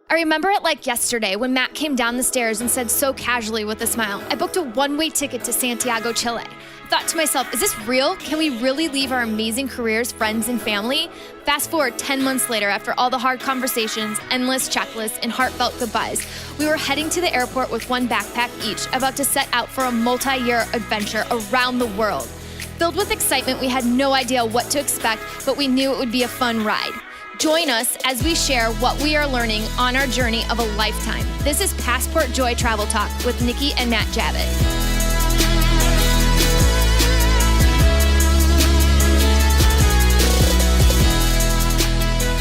I remember it like yesterday when Matt came down the stairs and said so casually with a smile, I booked a one-way ticket to Santiago, Chile. I thought to myself, is this real? Can we really leave our amazing careers, friends, and family? Fast forward 10 months later, after all the hard conversations, endless checklists, and heartfelt goodbyes, we were heading to the airport with one backpack each, about to set out for a multi-year adventure around the world. Filled with excitement, we had no idea what to expect, but we knew it would be a fun ride. Join us as we share what we are learning on our journey of a lifetime. This is Passport Joy Travel Talk with Nikki and Matt Javit.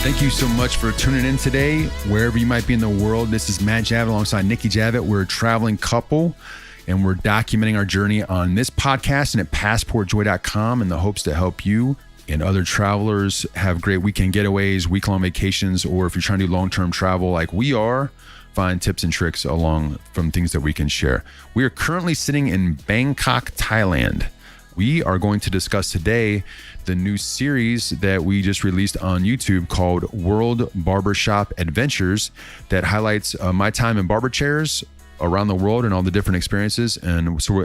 Thank you so much for tuning in today. Wherever you might be in the world, this is Matt Javit alongside Nikki Javit. We're a traveling couple, and we're documenting our journey on this podcast and at passportjoy.com in the hopes to help you and other travelers have great weekend getaways, week-long vacations, or if you're trying to do long-term travel like we are, find tips and tricks along from things that we can share. We are currently sitting in Bangkok, Thailand. We are going to discuss today the new series that we just released on YouTube called World Barber Shop Adventures that highlights my time in barber chairs around the world and all the different experiences. And so we're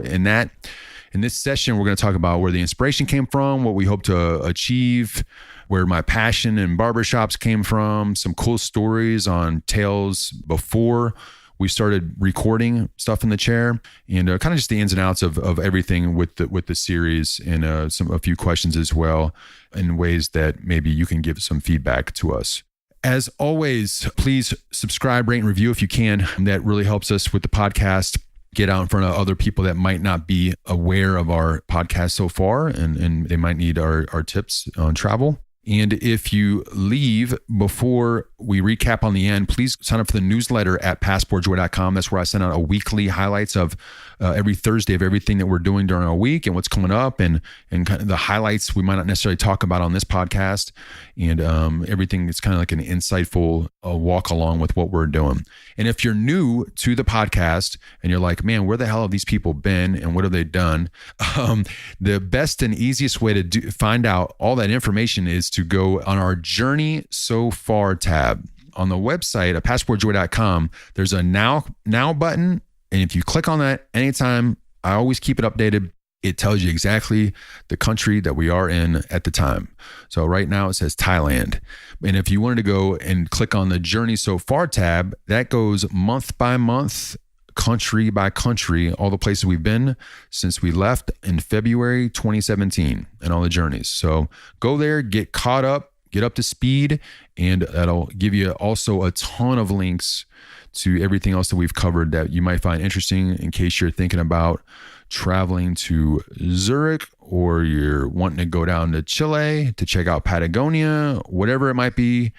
in this session, we're going to talk about where the inspiration came from, what we hope to achieve, where my passion in barbershops came from, some cool stories on tales before we started recording stuff in the chair, and kind of just the ins and outs of everything with the series, and a few questions as well in ways that maybe you can give some feedback to us. As always, please subscribe, rate, and review if you can. That really helps us with the podcast get out in front of other people that might not be aware of our podcast so far, and they might need our tips on travel. And if you leave before we recap on the end, please sign up for the newsletter at passportjoy.com. That's where I send out a weekly highlights of every Thursday of everything that we're doing during our week and what's coming up, and kind of the highlights we might not necessarily talk about on this podcast, and everything is kind of like an insightful walk along with what we're doing. And if you're new to the podcast and you're like, man, where the hell have these people been and what have they done? The best and easiest way to find out all that information is to go on our Journey So Far tab. On the website at passportjoy.com, there's a now button. And if you click on that anytime, I always keep it updated. It tells you exactly the country that we are in at the time. So right now it says Thailand. And if you wanted to go and click on the Journey So Far tab, that goes month by month, country by country, all the places we've been since we left in February 2017 and all the journeys. So go there, get caught up, get up to speed, and that'll give you also a ton of links to everything else that we've covered that you might find interesting in case you're thinking about traveling to Zurich, or you're wanting to go down to Chile to check out Patagonia, whatever it might be.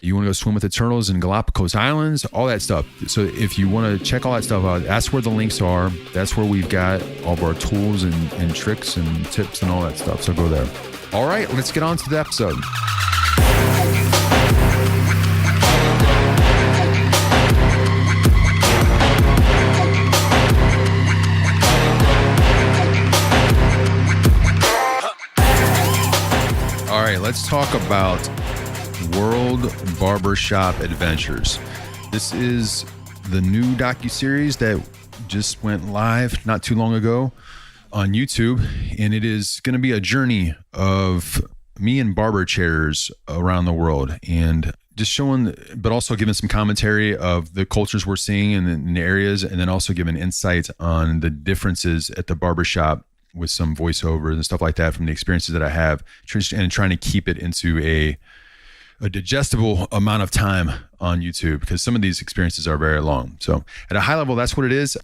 You want to go swim with the turtles in Galapagos Islands, all that stuff. So if you want to check all that stuff out, that's where the links are. That's where we've got all of our tools and tricks and tips and all that stuff. So go there. All right, let's get on to the episode. All right, let's talk about World Barber Shop Adventures. This is the new docuseries that just went live not too long ago on YouTube, and it is going to be a journey of me in barber chairs around the world, and just showing, but also giving some commentary of the cultures we're seeing in the areas, and then also giving insight on the differences at the barbershop with some voiceover and stuff like that from the experiences that I have, and trying to keep it into a digestible amount of time on YouTube, because some of these experiences are very long. So at a high level, that's what it is.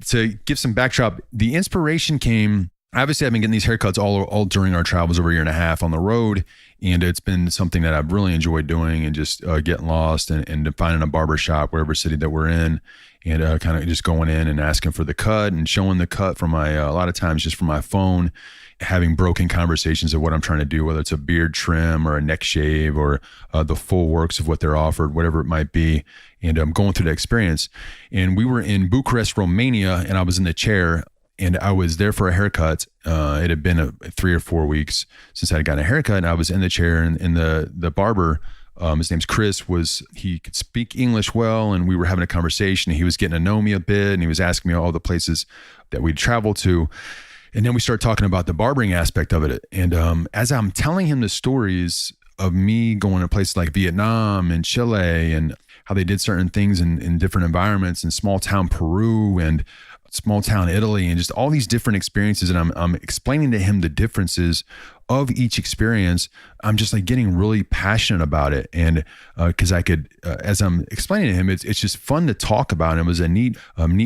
To give some backdrop, the inspiration came, obviously I've been getting these haircuts all during our travels over a year and a half on the road. And it's been something that I've really enjoyed doing, and just getting lost and finding a barber shop, wherever city that we're in, and kind of just going in and asking for the cut and showing the cut from my, a lot of times just from my phone, having broken conversations of what I'm trying to do, whether it's a beard trim or a neck shave or the full works of what they're offered, whatever it might be. And I'm going through the experience. And we were in Bucharest, Romania, and I was in the chair, and I was there for a haircut. It had been 3 or 4 weeks since I had gotten a haircut, and I was in the chair, and the barber his name's Chris, he could speak English well, and we were having a conversation. He was getting to know me a bit, and he was asking me all the places that we'd travel to. And then we started talking about the barbering aspect of it. And as I'm telling him the stories of me going to places like Vietnam and Chile and how they did certain things in different environments, in small town Peru and small town Italy, and just all these different experiences, and I'm explaining to him the differences of each experience, I'm just like getting really passionate about it. And because I could, as I'm explaining to him, it's just fun to talk about. And it was a neat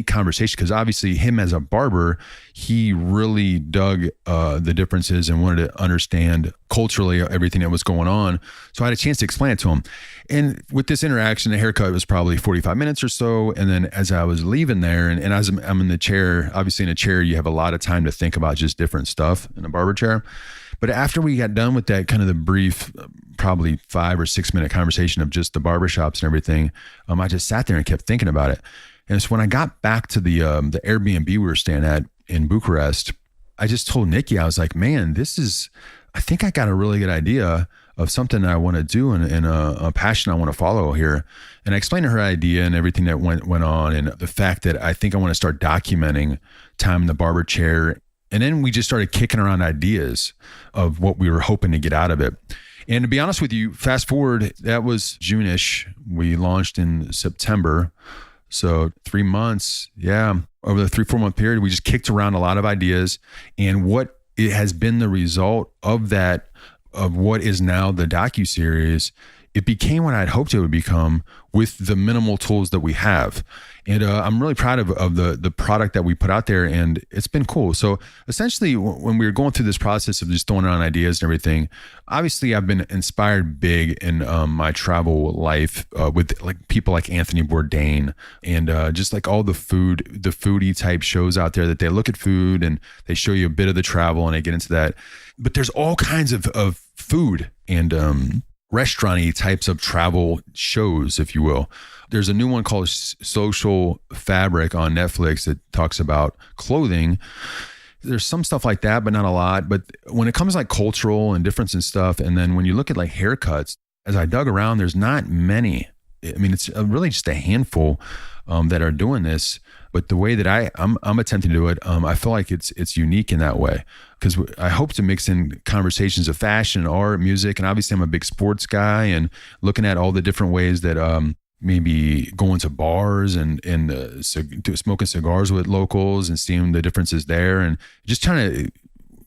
conversation, because obviously him as a barber, he really dug the differences and wanted to understand culturally everything that was going on. So I had a chance to explain it to him. And with this interaction, the haircut was probably 45 minutes or so. And then as I was leaving there, and as I'm in the chair, obviously in a chair, you have a lot of time to think about just different stuff in a barber chair. But after we got done with that kind of the brief, probably 5 or 6 minute conversation of just the barbershops and everything, I just sat there and kept thinking about it. And so when I got back to the Airbnb we were staying at in Bucharest, I just told Nikki, I was like, man, I think I got a really good idea of something that I want to do and a passion I want to follow here. And I explained to her idea and everything that went on, and the fact that I think I want to start documenting time in the barber chair. And then we just started kicking around ideas of what we were hoping to get out of it. And to be honest with you, fast forward, that was June-ish. We launched in September. So 3 months, over the 3-4 month period, we just kicked around a lot of ideas. And what it has been the result of that, of what is now the docuseries, it became what I'd hoped it would become with the minimal tools that we have. And I'm really proud of the product that we put out there, and it's been cool. So essentially, when we were going through this process of just throwing around ideas and everything, obviously I've been inspired big in my travel life with like people like Anthony Bourdain and just like all the foodie type shows out there that they look at food and they show you a bit of the travel and they get into that. But there's all kinds of food and restaurant-y types of travel shows, if you will. There's a new one called Social Fabric on Netflix that talks about clothing. There's some stuff like that, but not a lot. But when it comes to like cultural and difference and stuff, and then when you look at like haircuts, as I dug around, there's not many. I mean, it's really just a handful that are doing this. But the way that I'm attempting to do it, I feel like it's unique in that way, because I hope to mix in conversations of fashion, art, music, and obviously I'm a big sports guy, and looking at all the different ways that maybe going to bars and smoking cigars with locals and seeing the differences there, and just trying to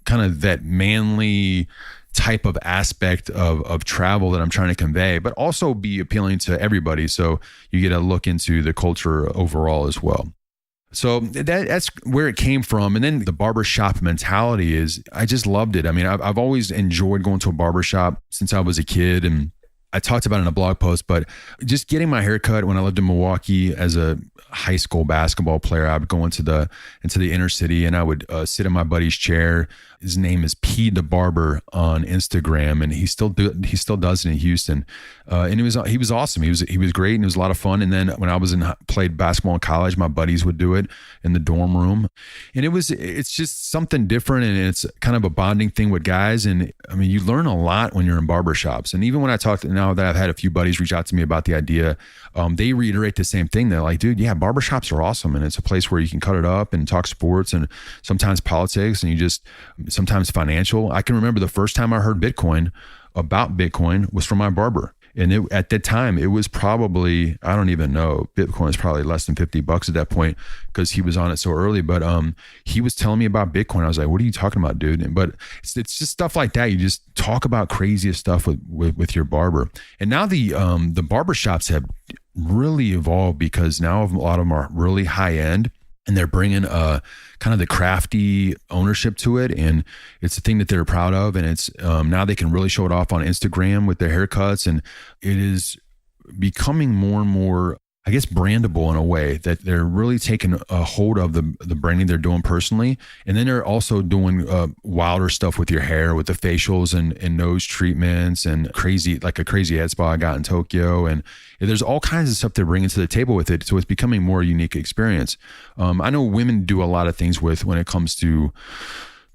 kind of that manly type of aspect of travel that I'm trying to convey, but also be appealing to everybody. So you get a look into the culture overall as well. So that's where it came from. And then the barbershop mentality is, I just loved it. I mean, I've always enjoyed going to a barbershop since I was a kid, and I talked about it in a blog post, but just getting my hair cut when I lived in Milwaukee as a high school basketball player, I would go into the inner city and I would sit in my buddy's chair. His name is P the Barber on Instagram, and he still does it in Houston. And he was awesome. He was great, and it was a lot of fun. And then when I played basketball in college, my buddies would do it in the dorm room, and it's just something different, and it's kind of a bonding thing with guys. And I mean, you learn a lot when you're in barbershops. And even when I talked, now that I've had a few buddies reach out to me about the idea, they reiterate the same thing. They're like, dude, yeah, barbershops are awesome, and it's a place where you can cut it up and talk sports and sometimes politics, and sometimes financial. I can remember the first time I heard about Bitcoin was from my barber. And at that time, it was probably, I don't even know, Bitcoin is probably less than $50 at that point, because he was on it so early. But he was telling me about Bitcoin. I was like, what are you talking about, dude? But it's just stuff like that. You just talk about craziest stuff with your barber. And now the barbershops have really evolved, because now a lot of them are really high end, and they're bringing kind of the crafty ownership to it, and it's a thing that they're proud of, and it's now they can really show it off on Instagram with their haircuts, and it is becoming more and more, I guess, brandable in a way that they're really taking a hold of the branding they're doing personally. And then they're also doing wilder stuff with your hair, with the facials and nose treatments, and a crazy head spa I got in Tokyo. And there's all kinds of stuff they're bringing to the table with it. So it's becoming more a unique experience. I know women do a lot of things when it comes to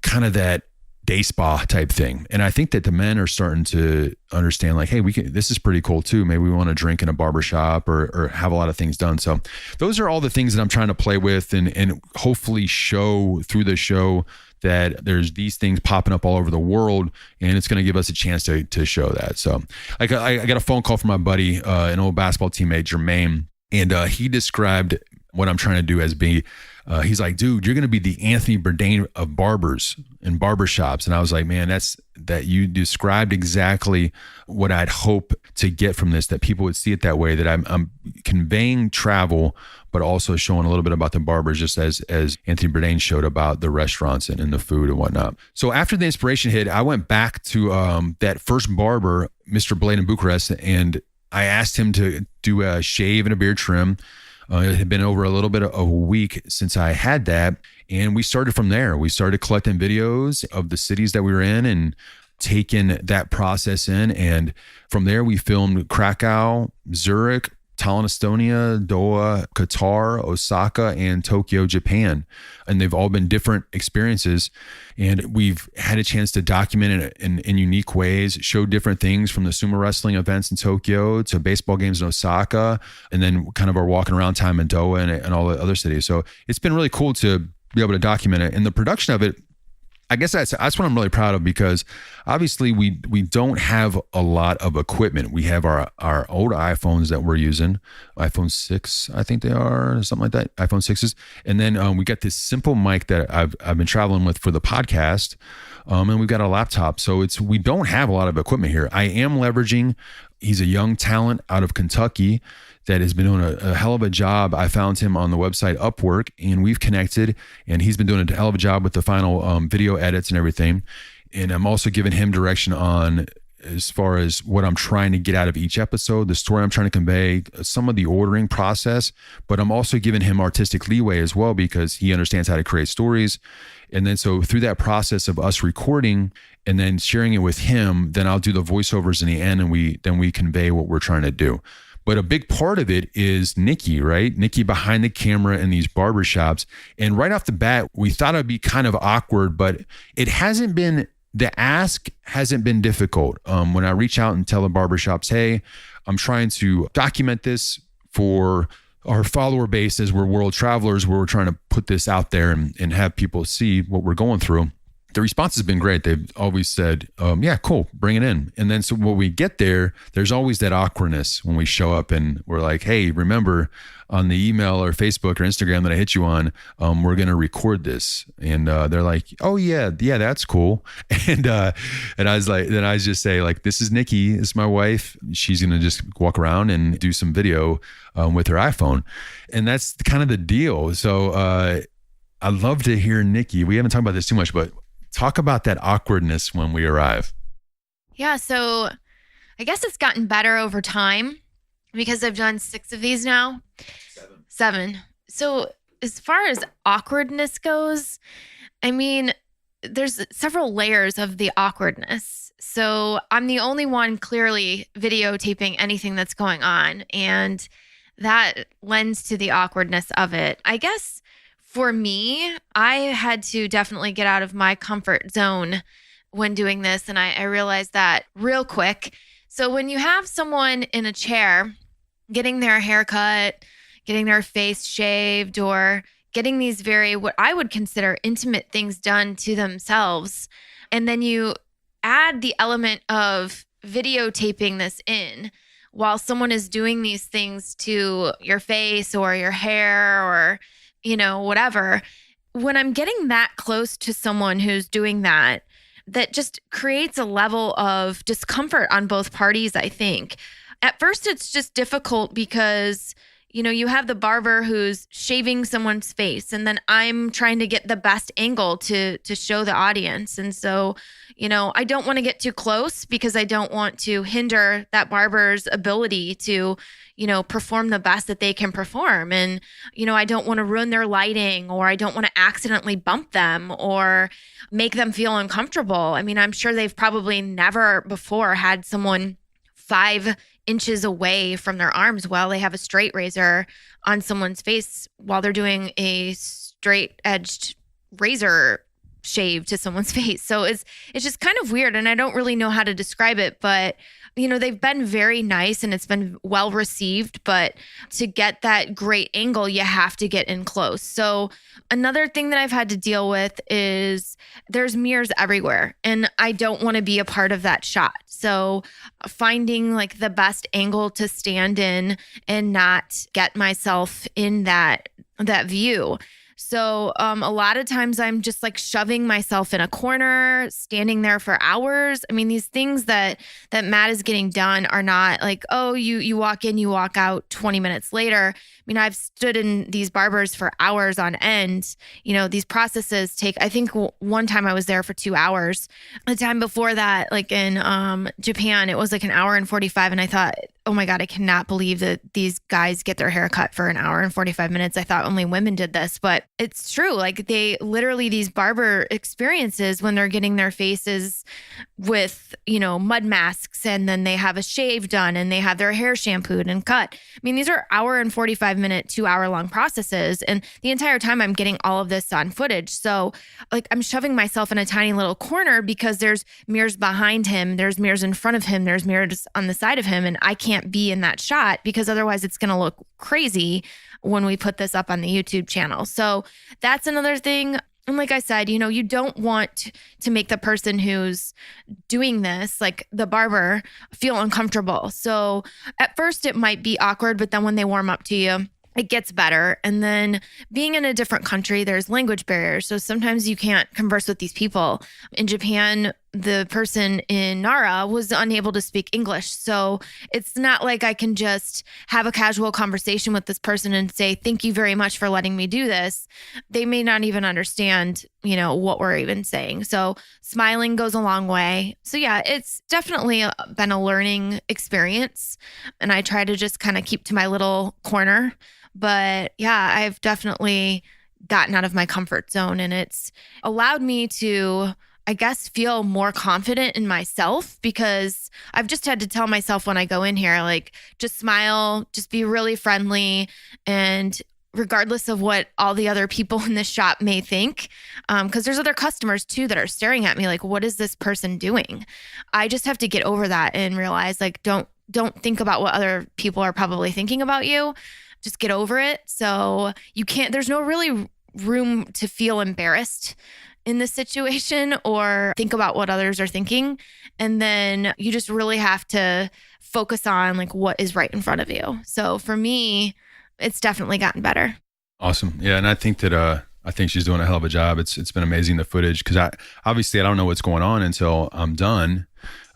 kind of that day spa type thing. And I think that the men are starting to understand like, hey, this is pretty cool too. Maybe we want to drink in a barbershop or have a lot of things done. So those are all the things that I'm trying to play with and hopefully show through the show that there's these things popping up all over the world, and it's going to give us a chance to show that. So I got a phone call from my buddy, an old basketball teammate, Jermaine, and he described what I'm trying to do as being, he's like, dude, you're going to be the Anthony Bourdain of barbers and barbershops. And I was like, man, that you described exactly what I'd hope to get from this, that people would see it that way, that I'm conveying travel, but also showing a little bit about the barbers, just as Anthony Bourdain showed about the restaurants and the food and whatnot. So after the inspiration hit, I went back to that first barber, Mr. Blade in Bucharest, and I asked him to do a shave and a beard trim. It had been over a little bit of a week since I had that. And we started from there. We started collecting videos of the cities that we were in and taking that process in. And from there, we filmed Krakow, Zurich, Tallinn, Estonia, Doha, Qatar, Osaka, and Tokyo, Japan. And they've all been different experiences. And we've had a chance to document it in unique ways, show different things from the sumo wrestling events in Tokyo to baseball games in Osaka, and then kind of our walking around time in Doha and all the other cities. So it's been really cool to be able to document it. And the production of it, I guess that's what I'm really proud of, because obviously we don't have a lot of equipment. We have our old iPhones that we're using, iPhone 6, I think they are, something like that, iPhone 6s. And then we got this simple mic that I've been traveling with for the podcast, and we've got a laptop. So we don't have a lot of equipment here. I am leveraging, he's a young talent out of Kentucky that has been doing a hell of a job. I found him on the website Upwork, and we've connected, and he's been doing a hell of a job with the final video edits and everything. And I'm also giving him direction on as far as what I'm trying to get out of each episode, the story I'm trying to convey, some of the ordering process, but I'm also giving him artistic leeway as well, because he understands how to create stories. And then so through that process of us recording and then sharing it with him, then I'll do the voiceovers in the end, and we convey what we're trying to do. But a big part of it is Nikki, right? Nikki behind the camera in these barbershops. And right off the bat, we thought it'd be kind of awkward, but it hasn't been, the ask hasn't been difficult. When I reach out and tell the barbershops, hey, I'm trying to document this for our follower base as we're world travelers, where we're trying to put this out there and have people see what we're going through. The response has been great. They've always said, yeah, cool, bring it in. And then so when we get there, there's always that awkwardness when we show up and we're like, hey, remember on the email or Facebook or Instagram that I hit you on, we're going to record this. And they're like, oh yeah, that's cool. And I was like, then I just say like, this is Nikki, this is my wife. She's going to just walk around and do some video with her iPhone. And that's kind of the deal. So I'd love to hear Nikki. We haven't talked about this too much, but talk about that awkwardness when we arrive. Yeah, so I guess it's gotten better over time because I've done 6 of these now. 7. So as far as awkwardness goes, I mean, there's several layers of the awkwardness. So I'm the only one clearly videotaping anything that's going on, and that lends to the awkwardness of it. I guess for me, I had to definitely get out of my comfort zone when doing this. And I realized that real quick. So when you have someone in a chair getting their hair cut, getting their face shaved, or getting these what I would consider intimate things done to themselves, and then you add the element of videotaping this in while someone is doing these things to your face or your hair or whatever. When I'm getting that close to someone who's doing that just creates a level of discomfort on both parties, I think. At first, it's just difficult because, you have the barber who's shaving someone's face, and then I'm trying to get the best angle to show the audience. And so, I don't want to get too close because I don't want to hinder that barber's ability to perform the best that they can perform. And, I don't want to ruin their lighting, or I don't want to accidentally bump them or make them feel uncomfortable. I mean, I'm sure they've probably never before had someone 5 inches away from their arms while they have a straight razor on someone's face while they're doing a straight edged razor shave to someone's face. So it's just kind of weird. And I don't really know how to describe it, but they've been very nice and it's been well received, but to get that great angle, you have to get in close. So another thing that I've had to deal with is there's mirrors everywhere and I don't want to be a part of that shot. So finding like the best angle to stand in and not get myself in that view. So a lot of times I'm just like shoving myself in a corner, standing there for hours. I mean, these things that Matt is getting done are not like, oh, you walk in, you walk out 20 minutes later. I mean, I've stood in these barbers for hours on end. These processes take, I think one time I was there for 2 hours. The time before that, like in Japan, it was like an hour and 45. And I thought, oh my God, I cannot believe that these guys get their hair cut for an hour and 45 minutes. I thought only women did this, but it's true. Like they literally, these barber experiences when they're getting their faces with, mud masks and then they have a shave done and they have their hair shampooed and cut. I mean, these are hour and 45-minute, 2-hour-long processes. And the entire time I'm getting all of this on footage. So like I'm shoving myself in a tiny little corner because there's mirrors behind him. There's mirrors in front of him. There's mirrors on the side of him. And I can't be in that shot because otherwise it's going to look crazy when we put this up on the YouTube channel. So that's another thing. And like I said, you don't want to make the person who's doing this, like the barber, feel uncomfortable. So at first it might be awkward, but then when they warm up to you, it gets better. And then being in a different country, there's language barriers. So sometimes you can't converse with these people. In Japan, the person in Nara was unable to speak English. So it's not like I can just have a casual conversation with this person and say, thank you very much for letting me do this. They may not even understand, what we're even saying. So smiling goes a long way. So yeah, it's definitely been a learning experience. And I try to just kind of keep to my little corner. But yeah, I've definitely gotten out of my comfort zone and it's allowed me to, I guess, feel more confident in myself because I've just had to tell myself when I go in here, like, just smile, just be really friendly. And regardless of what all the other people in this shop may think, because there's other customers too that are staring at me like, what is this person doing? I just have to get over that and realize like, don't think about what other people are probably thinking about you. Just get over it. So there's no really room to feel embarrassed in this situation or think about what others are thinking. And then you just really have to focus on like what is right in front of you. So for me, it's definitely gotten better. Awesome. Yeah. And I think that, I think she's doing a hell of a job. It's been amazing, the footage, because I don't know what's going on until I'm done.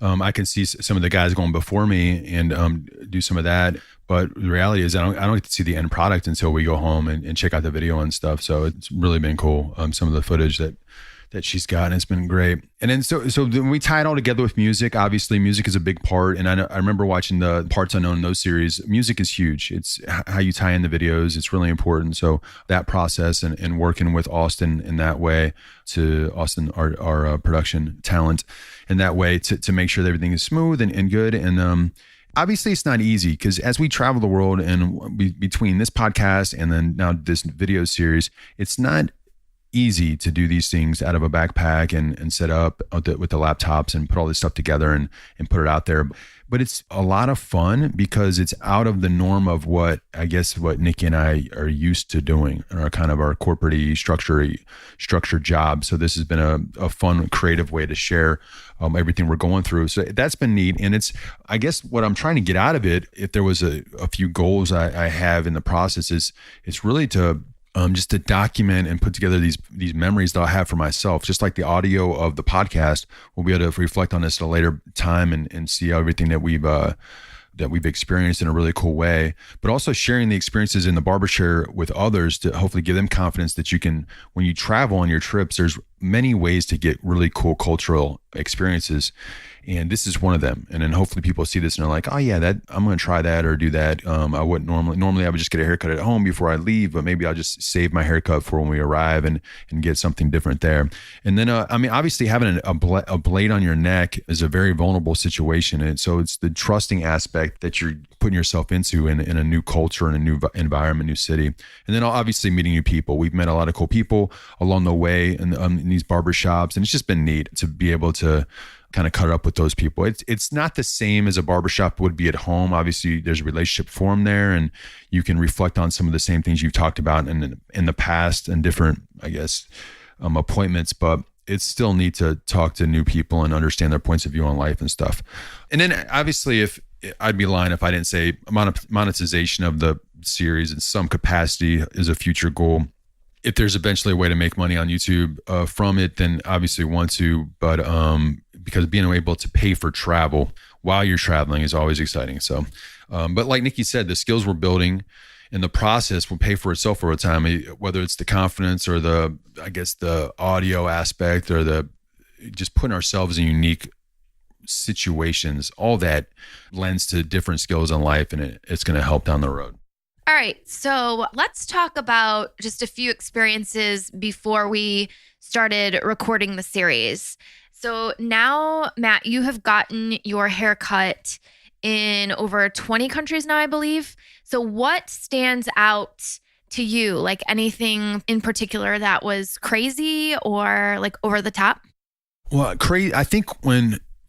I can see some of the guys going before me and do some of that. But the reality is I don't get to see the end product until we go home and check out the video and stuff. So it's really been cool. Some of the footage that she's got, and it's been great. And then so when we tie it all together with music, obviously music is a big part. And I remember watching the Parts Unknown in those series. Music is huge. It's how you tie in the videos. It's really important. So that process and working with Austin in that way, to Austin, our production talent, in that way to make sure that everything is smooth and good. And obviously it's not easy because as we travel the world and between this podcast and then now this video series, it's not easy to do these things out of a backpack and set up with the laptops and put all this stuff together and put it out there. But it's a lot of fun because it's out of the norm of what Nikki and I are used to doing, or kind of our corporate structured job. So this has been a fun, creative way to share everything we're going through. So that's been neat. And it's, I guess what I'm trying to get out of it, if there was a few goals I have in the process, is it's really to just to document and put together these memories that I have for myself. Just like the audio of the podcast, we'll be able to reflect on this at a later time and see everything that we've experienced in a really cool way, but also sharing the experiences in the barbershop with others to hopefully give them confidence that you can, when you travel on your trips, there's many ways to get really cool cultural experiences. And this is one of them. And then hopefully people see this and are like, oh yeah, that I'm going to try that or do that. I wouldn't normally I would just get a haircut at home before I leave, but maybe I'll just save my haircut for when we arrive and get something different there. And then, obviously having a blade on your neck is a very vulnerable situation. And so it's the trusting aspect that you're putting yourself into in a new culture, in a new environment, new city. And then obviously meeting new people. We've met a lot of cool people along the way in these barbershops, and it's just been neat to be able to kind of cut up with those people. It's not the same as a barbershop would be at home. Obviously, there's a relationship formed there, and you can reflect on some of the same things you've talked about in the past and different, I guess, appointments. But it's still neat to talk to new people and understand their points of view on life and stuff. And then obviously, if I'd be lying if I didn't say monetization of the series in some capacity is a future goal. If there's eventually a way to make money on YouTube from it, then obviously want to, but because being able to pay for travel while you're traveling is always exciting. So, but like Nikki said, the skills we're building and the process will pay for itself over time, whether it's the confidence or the audio aspect or the just putting ourselves in unique situations. All that lends to different skills in life, and it's going to help down the road. All right, so let's talk about just a few experiences before we started recording the series. So now, Matt, you have gotten your haircut in over 20 countries now, I believe. So what stands out to you? Like anything in particular that was crazy or like over the top? Well, crazy. I think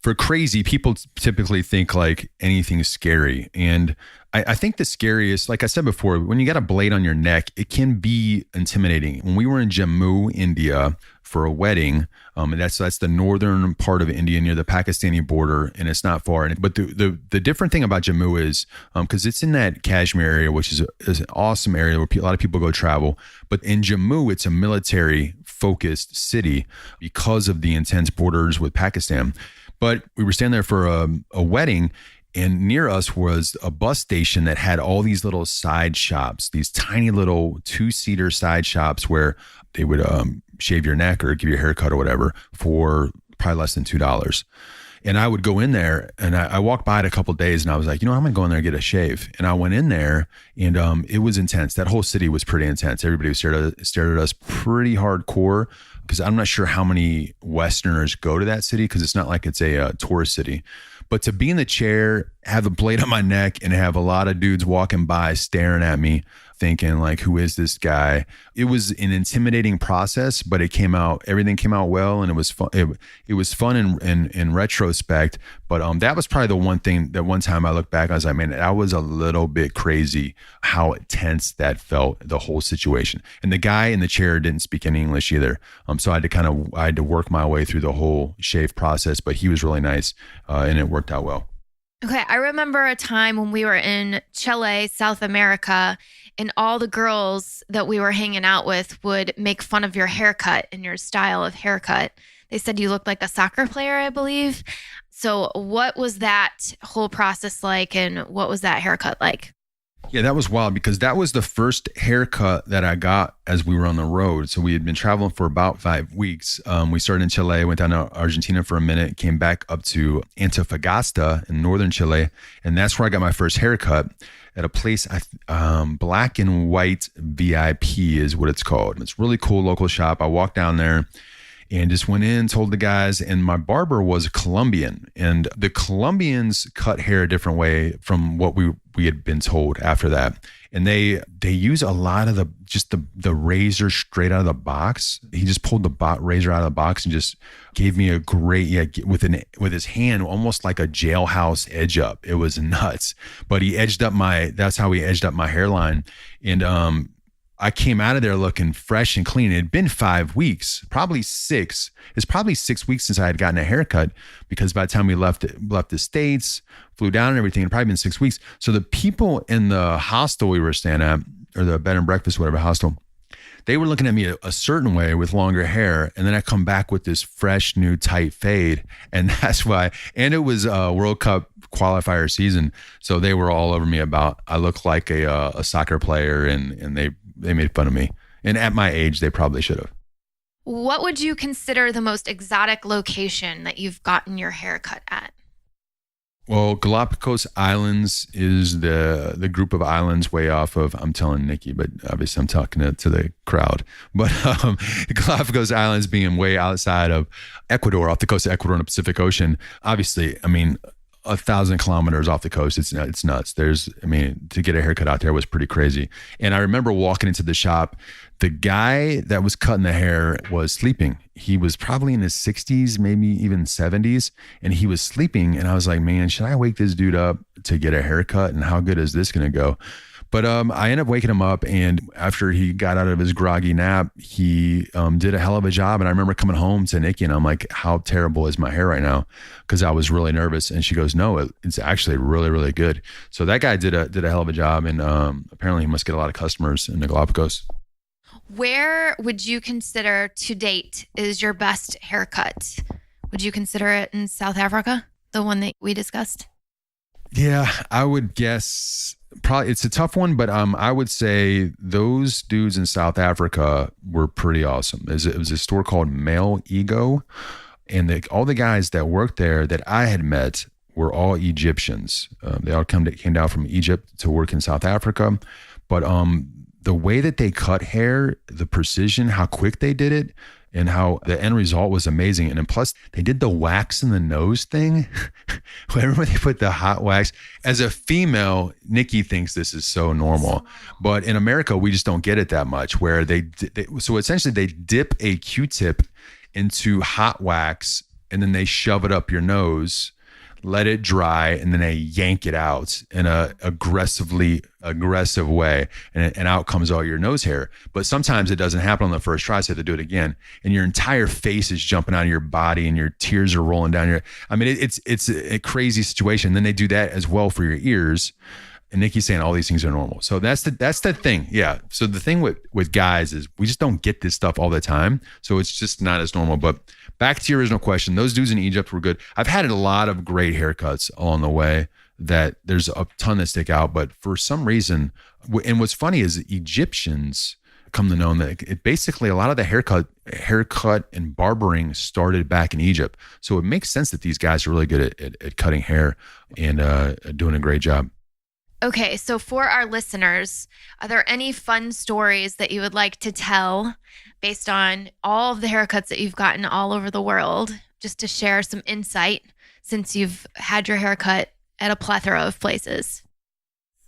for crazy, people typically think like anything scary. And I think the scariest, like I said before, when you got a blade on your neck, it can be intimidating. When we were in Jammu, India for a wedding, and that's the northern part of India near the Pakistani border, and it's not far. But the different thing about Jammu is, because it's in that Kashmir area, which is an awesome area where a lot of people go travel. But in Jammu, it's a military focused city because of the intense borders with Pakistan. But we were standing there for a wedding, and near us was a bus station that had all these little side shops, these tiny little 2-seater side shops where they would shave your neck or give you a haircut or whatever for probably less than $2. And I would go in there, and I walked by it a couple of days, and I was like, I'm going to go in there and get a shave. And I went in there, and it was intense. That whole city was pretty intense. Everybody stared at us pretty hardcore, because I'm not sure how many Westerners go to that city, because it's not like it's a tourist city. But to be in the chair, have a blade on my neck, and have a lot of dudes walking by staring at me, thinking like, who is this guy? It was an intimidating process, but everything came out well, and it was fun. It was fun in retrospect, but that was probably the one thing that one time I look back, I was like, man, that was a little bit crazy how tense that felt, the whole situation. And the guy in the chair didn't speak any English either. So I had to work my way through the whole shave process, but he was really nice, and it worked out well. Okay, I remember a time when we were in Chile, South America, and all the girls that we were hanging out with would make fun of your haircut and your style of haircut. They said you looked like a soccer player, I believe. So what was that whole process like, and what was that haircut like? Yeah, that was wild, because that was the first haircut that I got as we were on the road. So we had been traveling for about 5 weeks. We started in Chile, went down to Argentina for a minute, came back up to Antofagasta in northern Chile. And that's where I got my first haircut at a place, Black and White VIP is what it's called. It's a really cool local shop. I walked down there and just went in, told the guys, and my barber was Colombian, and the Colombians cut hair a different way from what we had been told after that. And they use a lot of the razor straight out of the box. He just pulled the razor out of the box and just gave me a great, with his hand, almost like a jailhouse edge up. It was nuts, but that's how he edged up my hairline. And, I came out of there looking fresh and clean. It had been 5 weeks, probably 6. It's probably 6 weeks since I had gotten a haircut, because by the time we left the States, flew down and everything, it had probably been 6 weeks. So the people in the hostel we were staying at, or the bed and breakfast, whatever hostel, they were looking at me a certain way with longer hair. And then I come back with this fresh, new, tight fade. And that's why, and it was a World Cup qualifier season. So they were all over me about, I look like a soccer player, and they made fun of me. And at my age, they probably should have. What would you consider the most exotic location that you've gotten your hair cut at? Well, Galapagos Islands is the group of islands way off of, I'm telling Nikki, but obviously I'm talking to the crowd. But Galapagos Islands being way outside of Ecuador, off the coast of Ecuador in the Pacific Ocean. Obviously, I mean, 1,000 kilometers off the coast. It's nuts. To get a haircut out there was pretty crazy. And I remember walking into the shop, the guy that was cutting the hair was sleeping. He was probably in his 60s, maybe even 70s, and he was sleeping. And I was like, man, should I wake this dude up to get a haircut? And how good is this going to go? But I ended up waking him up, and after he got out of his groggy nap, he did a hell of a job. And I remember coming home to Nikki, and I'm like, how terrible is my hair right now? Because I was really nervous. And she goes, no, it's actually really, really good. So that guy did a hell of a job, and apparently he must get a lot of customers in the Galapagos. Where would you consider to date is your best haircut? Would you consider it in South Africa, the one that we discussed? Yeah, I would guess probably it's a tough one, but I would say those dudes in South Africa were pretty awesome. It was a store called Male Ego, and all the guys that worked there that I had met were all Egyptians. They all came down from Egypt to work in South Africa, but the way that they cut hair, the precision, how quick they did it, and how the end result was amazing. And then plus they did the wax in the nose thing. Whenever they put the hot wax, as a female, Nikki thinks this is so normal, but in America, we just don't get it that much, where so essentially they dip a Q-tip into hot wax and then they shove it up your nose, let it dry, and then they yank it out in a aggressive way, and out comes all your nose hair. But sometimes it doesn't happen on the first try, so you have to do it again, and your entire face is jumping out of your body, and your tears are rolling down your. I mean, it's a crazy situation. And then they do that as well for your ears. And Nikki's saying all these things are normal. So that's the thing. Yeah. So the thing with guys is we just don't get this stuff all the time. So it's just not as normal. But back to your original question, those dudes in Egypt were good. I've had a lot of great haircuts along the way that there's a ton that stick out. But for some reason, and what's funny is Egyptians come to know that it basically a lot of the haircut and barbering started back in Egypt. So it makes sense that these guys are really good at cutting hair and doing a great job. Okay, so for our listeners, are there any fun stories that you would like to tell based on all of the haircuts that you've gotten all over the world, just to share some insight since you've had your haircut at a plethora of places?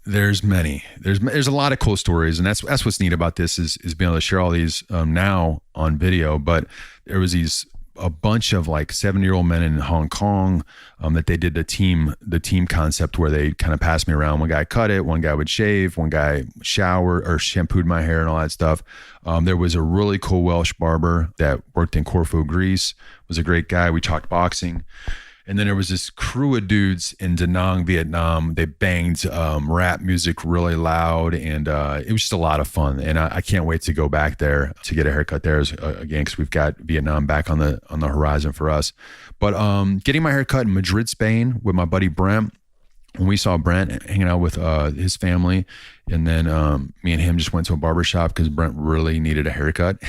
There's many. There's a lot of cool stories, and that's what's neat about this is being able to share all these now on video. But there was a bunch of like 70-year-old men in Hong Kong that they did the team concept where they kind of passed me around. One guy cut it, one guy would shave, one guy shower or shampooed my hair and all that stuff. There was a really cool Welsh barber that worked in Corfu, Greece, was a great guy. We talked boxing. And then there was this crew of dudes in Da Nang, Vietnam. They banged rap music really loud, and it was just a lot of fun. And I can't wait to go back there to get a haircut there again, because we've got Vietnam back on the horizon for us. But getting my haircut in Madrid, Spain, with my buddy Brent. When we saw Brent hanging out with his family, and then me and him just went to a barbershop because Brent really needed a haircut.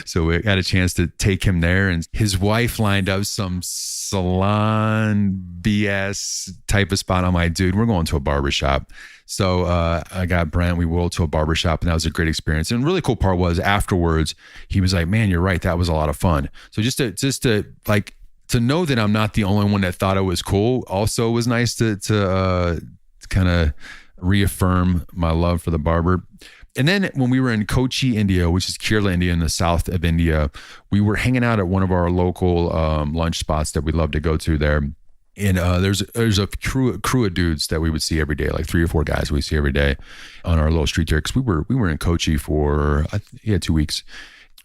So we got a chance to take him there, and his wife lined up some salon BS type of spot. I'm like, dude, we're going to a barbershop. So I got Brent, we rolled to a barbershop, and that was a great experience. And the really cool part was afterwards, he was like, man, you're right. That was a lot of fun. So just to know that I'm not the only one that thought it was cool also was nice to kind of reaffirm my love for the barber. And then when we were in Kochi, India, which is Kerala, India, in the south of India, we were hanging out at one of our local lunch spots that we love to go to there. And there's a crew of dudes that we would see every day, like 3 or 4 guys we see every day on our little street there, because we were in Kochi for 2 weeks.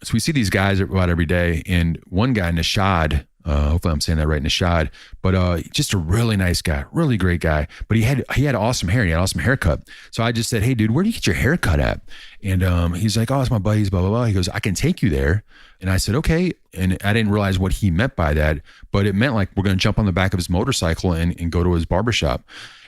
So we see these guys about every day, and one guy, Nishad, hopefully I'm saying that right, Nishad, but just a really nice guy, really great guy. But he had awesome hair. He had awesome haircut. So I just said, hey, dude, where do you get your haircut at? And he's like, oh, it's my buddy's, blah, blah, blah. He goes, I can take you there. And I said, okay. And I didn't realize what he meant by that, but it meant like we're going to jump on the back of his motorcycle and go to his barbershop.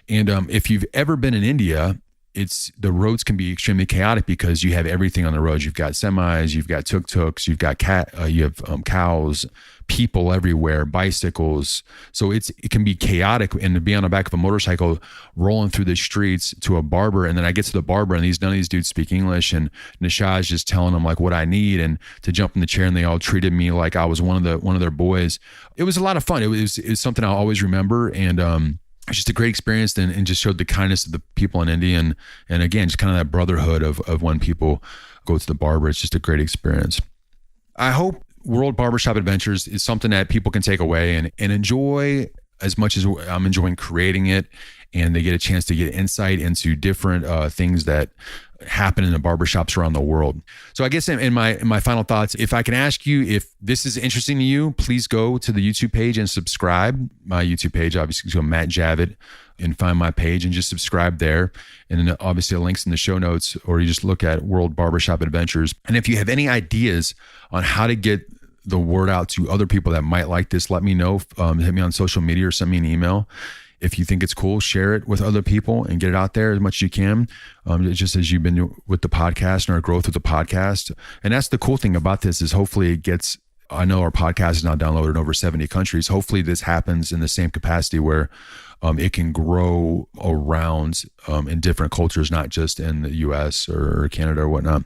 And if you've ever been in India, the roads can be extremely chaotic because you have everything on the roads. You've got semis, you've got tuk-tuks, you've got cows, people everywhere, bicycles. So it can be chaotic, and to be on the back of a motorcycle rolling through the streets to a barber. And then I get to the barber, and none of these dudes speak English, and Nishad's just telling them like what I need, and to jump in the chair, and they all treated me like I was one of their boys. It was a lot of fun. It was something I'll always remember. And, it's just a great experience, and just showed the kindness of the people in India. And again, just kind of that brotherhood of when people go to the barber. It's just a great experience. I hope World Barbershop Adventures is something that people can take away and enjoy as much as I'm enjoying creating it. And they get a chance to get insight into different things that happen in the barbershops around the world. So I guess in my final thoughts, if I can ask you, if this is interesting to you, please go to the YouTube page and subscribe. My YouTube page, obviously, go Matt Javid and find my page and just subscribe there. And then obviously the links in the show notes, or you just look at World Barbershop Adventures. And if you have any ideas on how to get the word out to other people that might like this, let me know. Hit me on social media or send me an email. If you think it's cool, share it with other people and get it out there as much as you can. Just as you've been with the podcast and our growth with the podcast. And that's the cool thing about this is hopefully it gets, I know our podcast is now downloaded in over 70 countries. Hopefully this happens in the same capacity where it can grow around in different cultures, not just in the US or Canada or whatnot.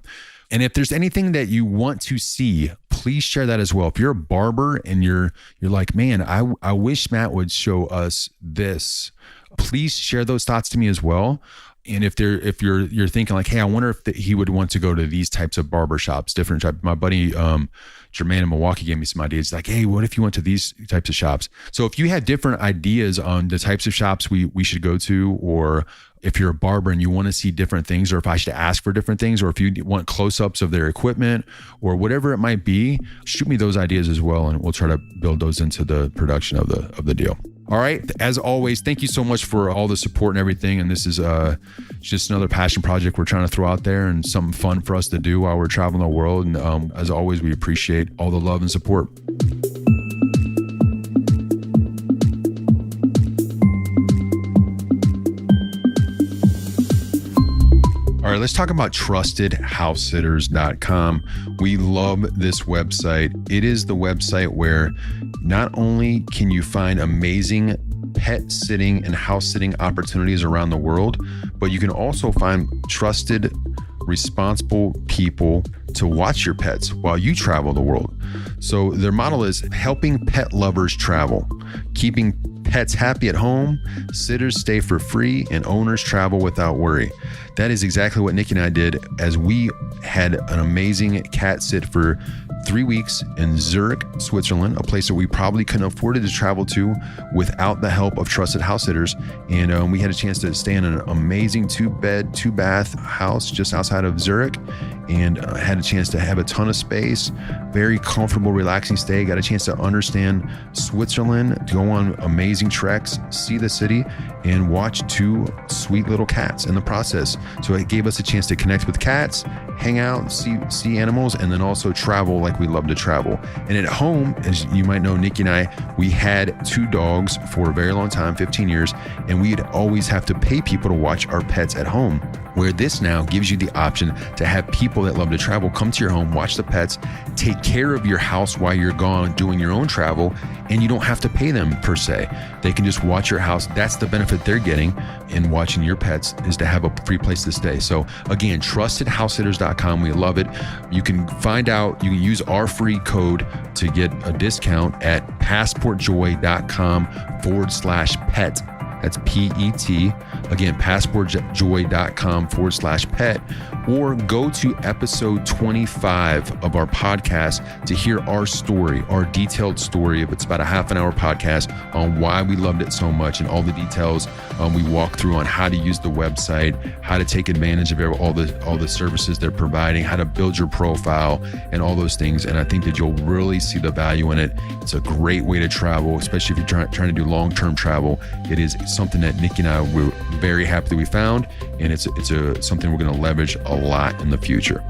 And if there's anything that you want to see, please share that as well. If you're a barber and you're like, man, I wish Matt would show us this, please share those thoughts to me as well. And if you're thinking like, hey, I wonder if he would want to go to these types of barbershops, different types. My buddy Jermaine in Milwaukee gave me some ideas. Like, hey, what if you went to these types of shops? So if you had different ideas on the types of shops we should go to, or if you're a barber and you want to see different things, or if I should ask for different things, or if you want close-ups of their equipment or whatever it might be, shoot me those ideas as well, and we'll try to build those into the production of the deal. All right. As always, thank you so much for all the support and everything. And this is just another passion project we're trying to throw out there, and something fun for us to do while we're traveling the world. And as always, we appreciate all the love and support. All right, let's talk about trustedhousesitters.com. We love this website. It is the website where not only can you find amazing pet sitting and house sitting opportunities around the world, but you can also find trusted, responsible people to watch your pets while you travel the world. So their model is helping pet lovers travel, keeping pets happy at home, sitters stay for free, and owners travel without worry. That is exactly what Nikki and I did as we had an amazing cat sit for 3 weeks in Zurich, Switzerland, a place that we probably couldn't afford to travel to without the help of trusted house sitters. And we had a chance to stay in an amazing 2-bed, 2-bath house just outside of Zurich, and had a chance to have a ton of space, very comfortable, relaxing stay. Got a chance to understand Switzerland, to go on amazing treks, see the city, and watch 2 sweet little cats in the process. So it gave us a chance to connect with cats, hang out, see animals, and then also travel like we love to travel. And at home, as you might know, Nikki and I, we had 2 dogs for a very long time, 15 years, and we'd always have to pay people to watch our pets at home. Where this now gives you the option to have people that love to travel come to your home, watch the pets, take care of your house while you're gone doing your own travel, and you don't have to pay them per se. They can just watch your house. That's the benefit they're getting in watching your pets, is to have a free place to stay. So again, trustedhousesitters.com. We love it. You can find out, you can use our free code to get a discount at passportjoy.com/pet. That's PET. Again, passportjoy.com/pet, or go to episode 25 of our podcast to hear our story, our detailed story. It's about a half-an-hour podcast on why we loved it so much, and all the details we walk through on how to use the website, how to take advantage of all the services they're providing, how to build your profile, and all those things. And I think that you'll really see the value in it. It's a great way to travel, especially if you're trying to do long-term travel. It is something that Nikki and I were very happy that we found, and it's something we're going to leverage a lot in the future.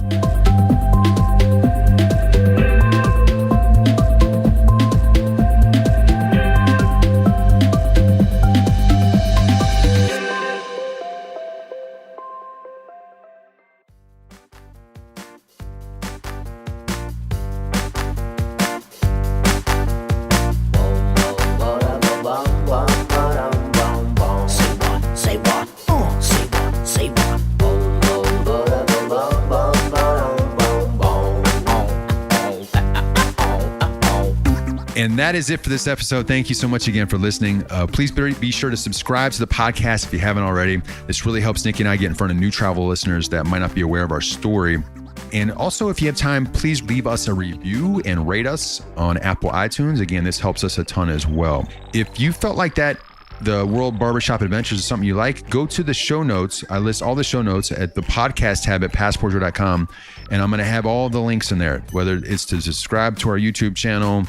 And that is it for this episode. Thank you so much again for listening. Please be sure to subscribe to the podcast if you haven't already. This really helps Nikki and I get in front of new travel listeners that might not be aware of our story. And also, if you have time, please leave us a review and rate us on Apple iTunes. Again, this helps us a ton as well. If you felt like that, the World Barbershop Adventures is something you like, go to the show notes. I list all the show notes at the podcast tab at passportjoy.com. And I'm going to have all the links in there, whether it's to subscribe to our YouTube channel,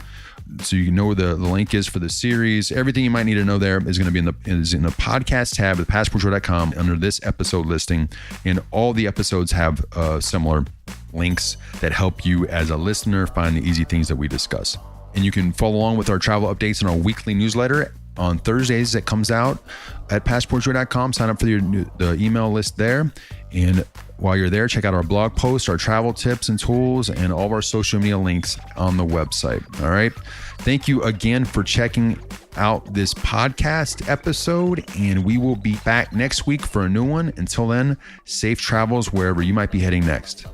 so you know where the link is for the series. Everything you might need to know there is going to be in the podcast tab at passportjoy.com under this episode listing. And all the episodes have similar links that help you as a listener find the easy things that we discuss. And you can follow along with our travel updates in our weekly newsletter on Thursdays that comes out at passportjoy.com. Sign up for the email list there. And while you're there, check out our blog posts, our travel tips and tools, and all of our social media links on the website. All right. Thank you again for checking out this podcast episode, and we will be back next week for a new one. Until then, safe travels wherever you might be heading next.